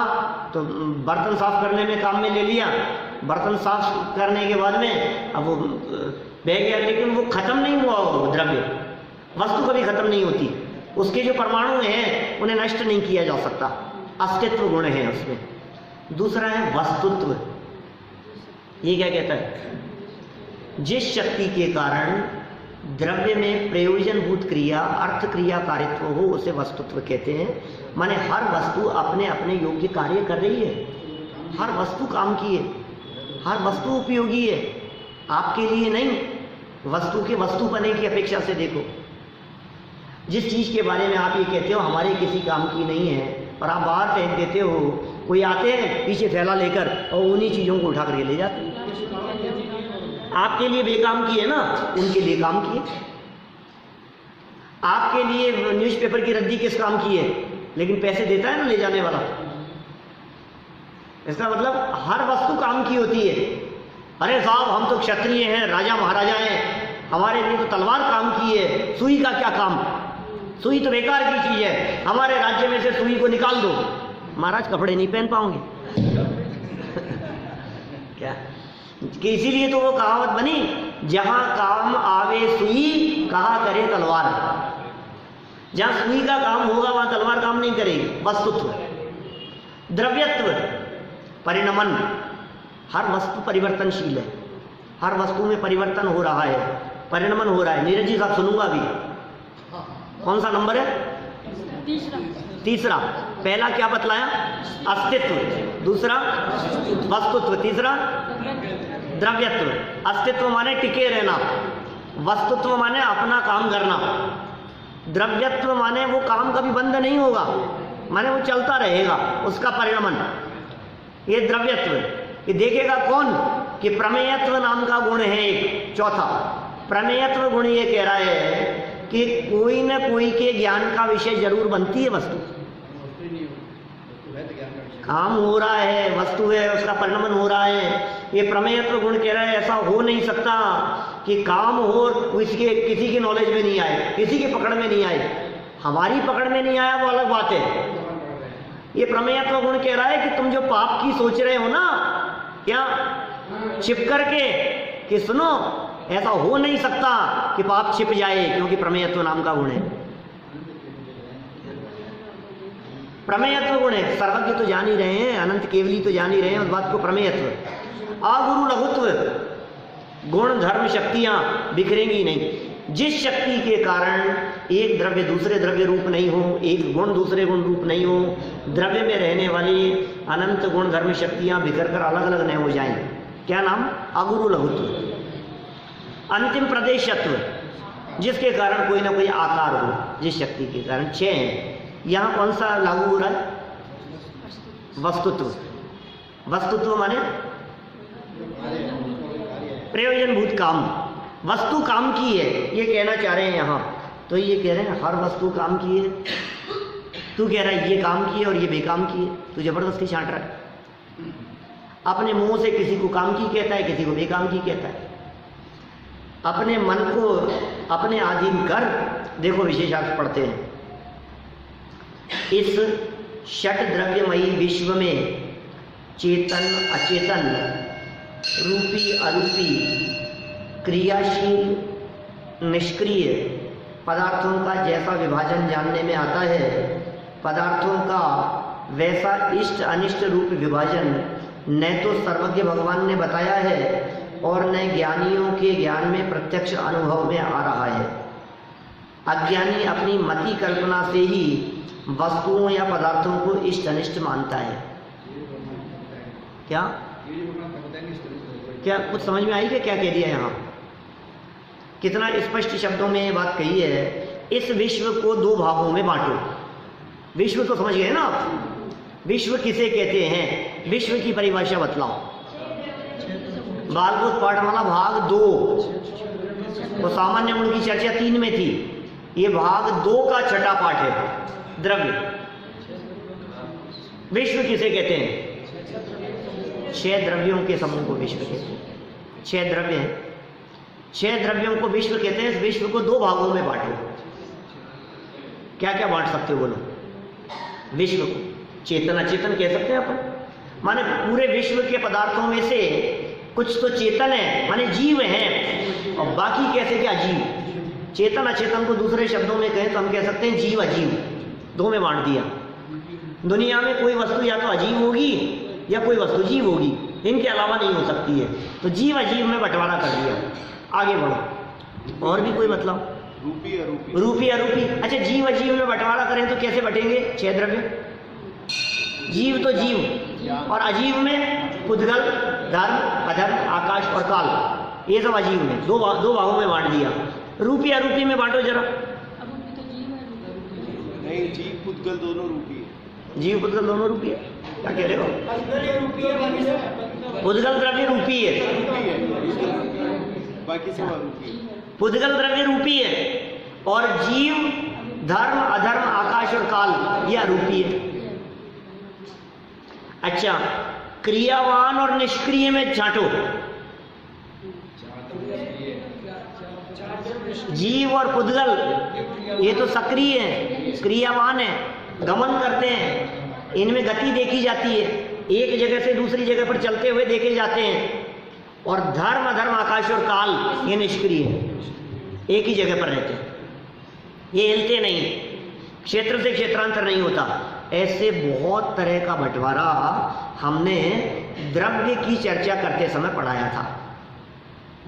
तो बर्तन साफ करने में काम में ले लिया, बर्तन साफ करने के बाद में अब वो बह गया, लेकिन वो खत्म नहीं हुआ। वो द्रव्य, वस्तु कभी खत्म नहीं होती, उसके जो परमाणु हैं उन्हें नष्ट नहीं किया जा सकता। अस्तित्व गुण है उसमें। दूसरा है वस्तुत्व। ये क्या कहता है? जिस शक्ति के कारण द्रव्य में प्रयोजनभूत क्रिया, अर्थ क्रिया कारित्व हो, उसे वस्तुत्व कहते हैं। माने हर वस्तु अपने अपने योग्य कार्य कर रही है, हर वस्तु काम की है, हर वस्तु उपयोगी है, आपके लिए नहीं। वस्तु के वस्तुपने की अपेक्षा से देखो, जिस चीज के बारे में आप ये कहते हो हमारे किसी काम की नहीं है, और आप बाहर फेंक देते हो, कोई आते हैं पीछे थैला लेकर और उन्हीं चीजों को उठा करके ले जाते हैं। आपके लिए बेकाम की है ना, उनके लिए काम की है। आपके लिए न्यूज़पेपर की रद्दी किस काम की है, लेकिन पैसे देता है ना ले जाने वाला। इसका मतलब हर वस्तु काम की होती है। अरे साहब हम तो क्षत्रिय हैं, राजा महाराजा हैं, हमारे लिए तो तलवार काम की है, सुई का क्या काम? सुई तो बेकार की चीज है, हमारे राज्य में से सुई को निकाल दो। महाराज कपड़े नहीं पहन पाओगे क्या? कि इसीलिए तो वो कहावत बनी, जहां काम आवे सुई कहा करे तलवार। जहां सुई का काम होगा वहां तलवार काम नहीं करेगी। वस्तुत्व, द्रव्यत्व, परिणमन, हर वस्तु परिवर्तनशील है, हर वस्तु में परिवर्तन हो रहा है, परिणमन हो रहा है। नीरज जी साहब सुनूंगा भी। कौन सा नंबर है? तीसरा। पहला क्या बतलाया? अस्तित्व, दूसरा वस्तुत्व, तीसरा द्रव्यत्व। अस्तित्व माने टिके रहना, वस्तुत्व माने अपना काम करना, द्रव्यत्व माने वो काम कभी बंद नहीं होगा, माने वो चलता रहेगा, उसका परिणमन, ये द्रव्यत्व। ये देखेगा कौन? कि प्रमेयत्व नाम का गुण है एक चौथा। प्रमेयत्व गुण ये कह रहा है कि कोई न कोई के ज्ञान का विषय जरूर बनती है वस्तु। काम हो रहा है, वस्तु है, उसका परिणमन हो रहा है। ये प्रमेयत्व गुण कह रहा है ऐसा हो नहीं सकता कि काम हो और किसी के नॉलेज में नहीं आए, किसी की पकड़ में नहीं आए। हमारी पकड़ में नहीं आया वो अलग बात है। ये प्रमेयत्व गुण कह रहा है कि तुम जो पाप की सोच रहे हो ना, क्या छिप करके, कि सुनो ऐसा हो नहीं सकता कि पाप छिप जाए, क्योंकि प्रमेयत्व नाम का गुण है। प्रमेयत्व गुण है, सर्वज्ञ तो जान ही रहे हैं, अनंत केवली तो जान ही रहे हैं, उस बात को प्रमेयत्व। अगुरु लघुत्व, गुण धर्म शक्तियां बिखरेंगी नहीं। जिस शक्ति के कारण एक द्रव्य दूसरे द्रव्य रूप नहीं हो, एक गुण दूसरे गुण रूप नहीं हो, द्रव्य में रहने वाली अनंत गुण धर्म शक्तियां बिखर कर अलग अलग नहीं हो जाएं, क्या नाम? अगुरु लघुत्व। अंतिम प्रदेशत्व, जिसके कारण कोई ना कोई आकार हो, जिस शक्ति के कारण। 6 है। यहाँ कौन सा लागू हो रहा है? वस्तुत्व। वस्तुत्व माने प्रयोजनभूत काम, वस्तु काम की है, ये कहना चाह रहे हैं यहाँ। तो ये कह रहे हैं हर वस्तु काम की है, तू कह रहा है ये काम की है और ये बेकाम की है, तू जबरदस्ती छांट रहा है। अपने मुंह से किसी को काम की कहता है, किसी को बेकाम की कहता है। अपने मन को अपने अधीन कर, देखो विशेषार्थ पढ़ते हैं। इस षट द्रव्यमयी विश्व में चेतन अचेतन, रूपी अरूपी, क्रियाशील निष्क्रिय पदार्थों का जैसा विभाजन जानने में आता है, पदार्थों का वैसा इष्ट अनिष्ट रूप विभाजन न तो सर्वज्ञ भगवान ने बताया है और न ज्ञानियों के ज्ञान में प्रत्यक्ष अनुभव में आ रहा है। अज्ञानी अपनी मति कल्पना से ही वस्तुओं या पदार्थों को इष्ट अनिष्ट मानता है। क्या क्या कुछ समझ में आई क्या कह दिया यहाँ? कितना स्पष्ट शब्दों में ये बात कही है। इस विश्व को 2 भागों में बांटो। विश्व तो समझ गए ना आप? विश्व किसे कहते हैं? विश्व की परिभाषा बतलाओ। बालबोध पाठमाला भाग 2, तो सामान्य गुण की चर्चा 3 में थी, ये भाग 2 का छठा पाठ है। द्रव्य, विश्व किसे कहते हैं? 6 द्रव्यों के समूह को विश्व कहते हैं। 6 द्रव्य हैं, 6 द्रव्यों को विश्व कहते हैं। इस विश्व को 2 भागों में बांटो। क्या क्या बांट सकते हो बोलो? विश्व को चेतन अचेतन कह सकते हैं अपन, माने पूरे विश्व के पदार्थों में से कुछ तो चेतन है, माने जीव हैं, और बाकी कैसे क्या अजीव। चेतन अचेतन को दूसरे शब्दों में कहें तो हम कह सकते हैं जीव अजीव, 2 में बांट दिया। दुनिया में कोई वस्तु या तो अजीव होगी या कोई वस्तु जीव होगी, इनके अलावा नहीं हो सकती है। तो जीव अजीव में बंटवारा कर दिया। आगे बढ़ो, और भी कोई मतलब? रूपी अरूपी। रूपी अरूपी, अच्छा जीव अजीव में बंटवारा करें तो कैसे बटेंगे? 6 द्रव्य। जीव तो जीव, और अजीव में पुद्गल, धर्म, अधर्म, आकाश और काल, ये सब अजीव में 2 भागों में बांट दिया। रूपी अरूपी में बांटो जरा। नहीं, जीव पुद्गल दोनों रूपी है। जीव पुद्गल दोनों रूपी है, क्या कह रहे हो? पुद्गल द्रव्य रूपी है, बाकी सब अरूपी है। पुद्गल द्रव्य रूपी है, और जीव, धर्म, अधर्म, आकाश और काल ये अरूपी है। अच्छा, क्रियावान और निष्क्रिय में छांटो। जीव और पुद्गल ये तो सक्रिय है, क्रियावान है, गमन करते हैं, इनमें गति देखी जाती है, एक जगह से दूसरी जगह पर चलते हुए देखे जाते हैं। और धर्म, अधर्म, आकाश और काल ये निष्क्रिय है, एक ही जगह पर रहते हैं, ये हिलते नहीं, क्षेत्र से क्षेत्रांतर नहीं होता। ऐसे बहुत तरह का बंटवारा हमने द्रव्य की चर्चा करते समय पढ़ाया था,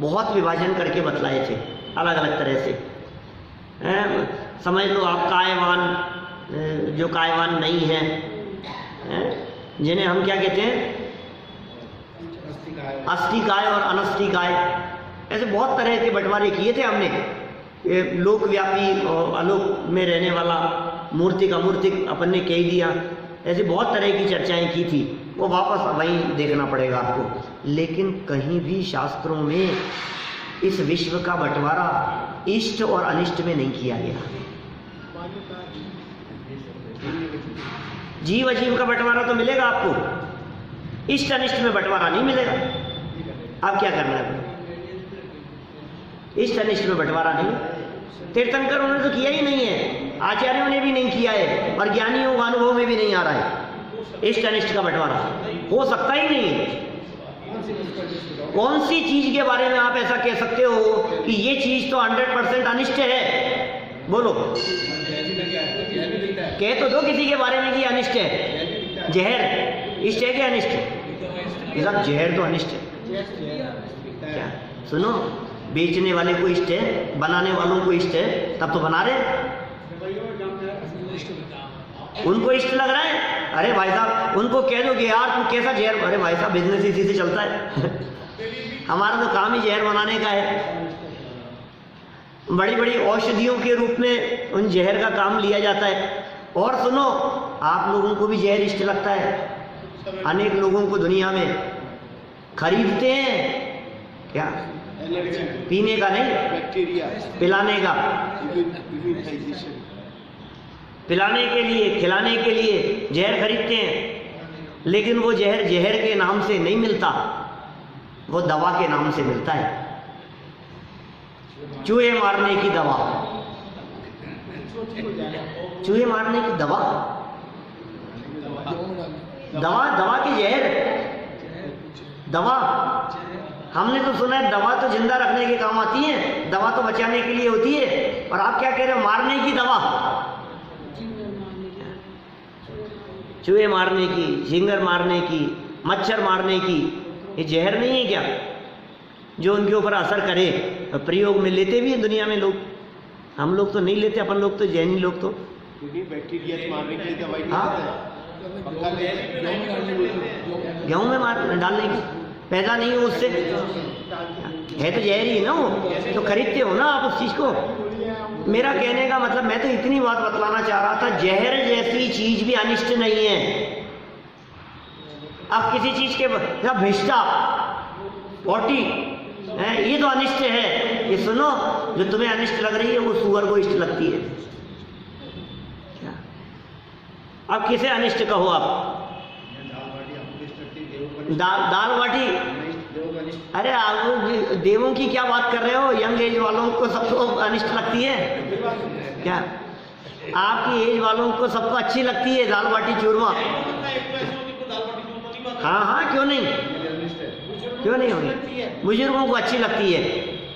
बहुत विभाजन करके बतलाए थे अलग अलग तरह से। समझ लो आप कायवान, जो कायवान नहीं है, जिन्हें हम क्या कहते हैं? अस्थिकाय और अनस्थिकाय। ऐसे बहुत तरह के बंटवारे किए थे हमने। ये लोकव्यापी और अलोक में रहने वाला, मूर्तिक अमूर्तिक अपन ने कह दिया। ऐसे बहुत तरह की चर्चाएं की थी, वो वापस वहीं देखना पड़ेगा आपको। लेकिन कहीं भी शास्त्रों में इस विश्व का बंटवारा इष्ट और अनिष्ट में नहीं किया गया। जीव अजीव का बंटवारा तो मिलेगा आपको, इष्ट अनिष्ट में बंटवारा नहीं मिलेगा। आप क्या करना है? इष्ट अनिष्ट में बंटवारा नहीं। तीर्थंकरों ने तो किया ही नहीं है, आचार्यों ने भी नहीं किया है, और ज्ञानियों का अनुभव में भी नहीं आ रहा है। इष्ट अनिष्ट का बंटवारा हो सकता ही नहीं है। कौन सी चीज के बारे में आप ऐसा कह सकते हो कि ये चीज तो 100% अनिष्ट है? बोलो। कह तो दो किसी के बारे में कि अनिष्ट है। जहर इष्ट है कि अनिष्ट है? ये सब जहर तो अनिष्ट है। क्या सुनो, बेचने वाले को इष्ट है, बनाने वालों को इष्ट है, तब तो बना रहे। उनको इष्ट लग रहा है, अरे भाई साहब उनको कह दो कि यार तू कैसा जहर, अरे भाई साहब बिजनेस इसी से चलता है हमारा तो काम ही जहर बनाने का है। बड़ी बड़ी औषधियों के रूप में उन जहर का काम लिया जाता है। और सुनो, आप लोगों को भी जहर इष्ट लगता है। अनेक लोगों को दुनिया में खरीदते हैं, क्या पीने का नहीं, बैक्टीरिया पिलाने का, पिलाने के लिए, खिलाने के लिए जहर खरीदते हैं। लेकिन वो जहर जहर के नाम से नहीं मिलता, वो दवा के नाम से मिलता है। चूहे मारने की दवा, चूहे मारने की दवा, दवा दवा की जहर, दवा। हमने तो सुना है दवा तो जिंदा रखने के काम आती है, दवा तो बचाने के लिए होती है। और आप क्या कह रहे हो, मारने की दवा, चूहे मारने की, झींगर मारने की, मच्छर मारने की, ये जहर नहीं है क्या जो उनके ऊपर असर करे? प्रयोग में लेते भी हैं दुनिया में लोग, हम लोग तो नहीं लेते, अपन लोग तो जैनी लोग तो बैक्टीरिया मारने के लिए दवाई नहीं हाँ गेहूं में मार डालने की, पैदा नहीं हो उससे, है तो जहर ही ना वो, तो खरीदते हो ना आप उस चीज को। मेरा कहने का मतलब, मैं तो इतनी बात बतलाना चाह रहा था, जहर जैसी चीज भी अनिष्ट नहीं है। अब किसी चीज के भिष्टा पोटी है, ये तो अनिष्ट है। ये सुनो, जो तुम्हें अनिष्ट लग रही है वो सुअर को इष्ट लगती है। क्या अब किसे अनिष्ट कहो आप? दाल बाटी, अरे आप देवों की क्या बात कर रहे हो? यंग एज वालों को सबको अनिष्ट लगती है क्या? आपकी एज वालों को सबको अच्छी लगती है दाल बाटी चूरमा? हाँ हाँ, क्यों नहीं, क्यों नहीं होगी? बुजुर्गों को अच्छी लगती है।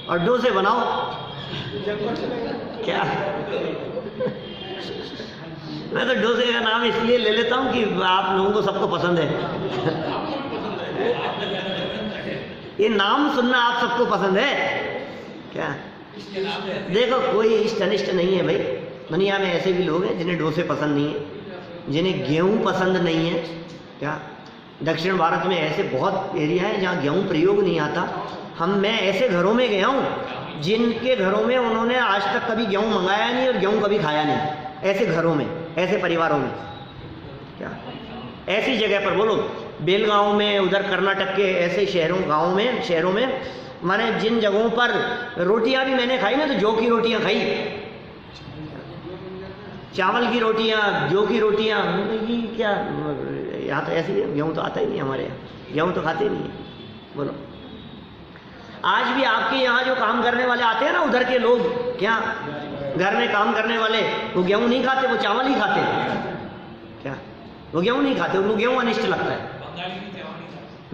और डोसे बनाओ क्या? मैं तो डोसे का नाम इसलिए ले लेता हूँ कि आप लोगों को सबको पसंद है ये नाम सुनना आप सबको पसंद है क्या? देखो, कोई इष्ट अनिष्ट नहीं है भाई। दुनिया में ऐसे भी लोग हैं जिन्हें डोसे पसंद नहीं है, जिन्हें गेहूं पसंद नहीं है। क्या दक्षिण भारत में ऐसे बहुत एरिया है जहाँ गेहूं प्रयोग नहीं आता। मैं ऐसे घरों में गया हूँ जिनके घरों में उन्होंने आज तक कभी गेहूं मंगाया नहीं और गेहूं कभी खाया नहीं। ऐसे घरों में, ऐसे परिवारों में, क्या ऐसी जगह पर बोलो, बेलगांव में, उधर कर्नाटक के ऐसे शहरों में माने जिन जगहों पर रोटियां भी मैंने खाई ना, तो जौ की रोटियां खाई, चावल की रोटियां, जौ की रोटियां। क्या यहाँ तो ऐसी गेहूं तो आता ही नहीं हमारे यहाँ, गेहूं तो खाते ही नहीं है। बोलो, आज भी आपके यहाँ जो काम करने वाले आते हैं ना, उधर के लोग, क्या घर में काम करने वाले, वो गेहूं नहीं खाते, वो चावल ही खाते हैं। क्या वो गेहूं नहीं खाते, उनको गेहूं अनिष्ट लगता है।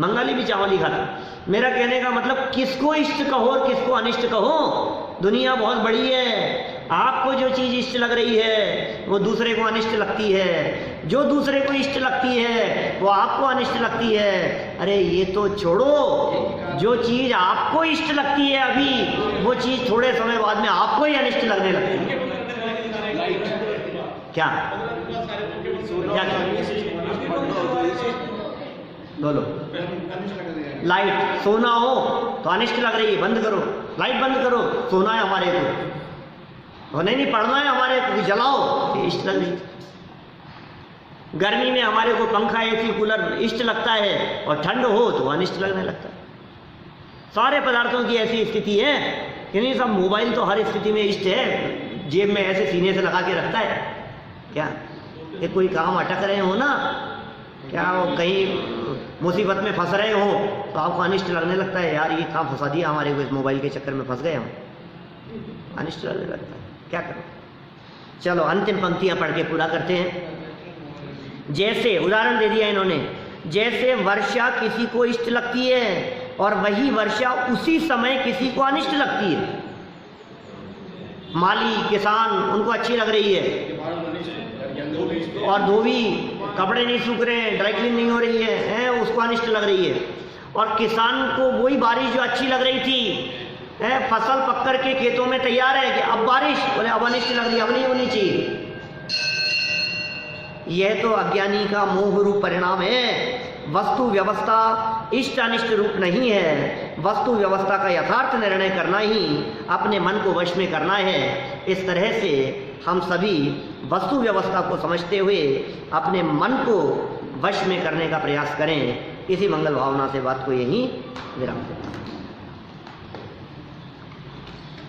बंगाली भी चावल ही खाता है। मेरा कहने का मतलब, किसको इष्ट कहो और किसको अनिष्ट कहो, दुनिया बहुत बड़ी है। आपको जो चीज इष्ट लग रही है वो दूसरे को अनिष्ट लगती है, जो दूसरे को इष्ट लगती है वो आपको अनिष्ट लगती है। अरे ये तो छोड़ो, जो चीज आपको इष्ट लगती है अभी, वो चीज थोड़े समय बाद में आपको ही अनिष्ट लगने लगती है। क्या बोलो? लाइट, सोना हो तो अनिष्ट लग रही है, बंद करो, लाइट बंद करो, सोना है हमारे को, और नहीं पढ़ना है हमारे को, जलाओ, इष्ट लग रही। गर्मी में हमारे को पंखा, एसी, कूलर इष्ट लगता है, और ठंड हो तो अनिष्ट लगने लगता है। सारे पदार्थों की ऐसी स्थिति है कि नहीं, सब मोबाइल तो हर स्थिति में इष्ट है, जेब में ऐसे सीने से लगा के रखता है। क्या ये कोई काम अटक रहे हो ना, क्या वो कहीं मुसीबत में फंस रहे हो तो आपको अनिष्ट लगने लगता है, यार ये काम फंसा दिया हमारे को, इस मोबाइल के चक्कर में फंस गए हम, अनिष्ट लगने लगता है। क्या करो? चलो अंतिम पंक्तियां पढ़ के पूरा करते हैं। जैसे उदाहरण दे दिया इन्होंने, जैसे वर्षा किसी को इष्ट लगती है और वही वर्षा उसी समय किसी को अनिष्ट लगती है। माली, किसान, उनको अच्छी लग रही है, और धोबी कपड़े नहीं सूख रहे हैं, ड्राई क्लीन नहीं हो रही है, उसको अनिष्ट लग रही है। और किसान को वही बारिश जो अच्छी लग रही थी, फसल पक कर के खेतों में तैयार है कि अब बारिश, बोले अब अनिष्ट लग रही है, अब नहीं होनी चाहिए। यह तो अज्ञानी का मोह रूप परिणाम है। वस्तु व्यवस्था इष्ट अनिष्ट रूप नहीं है। वस्तु व्यवस्था का यथार्थ निर्णय करना ही अपने मन को वश में करना है। इस तरह से हम सभी वस्तु व्यवस्था को समझते हुए अपने मन को वश में करने का प्रयास करें। इसी मंगल भावना से बात को यहीं विराम देता हूं।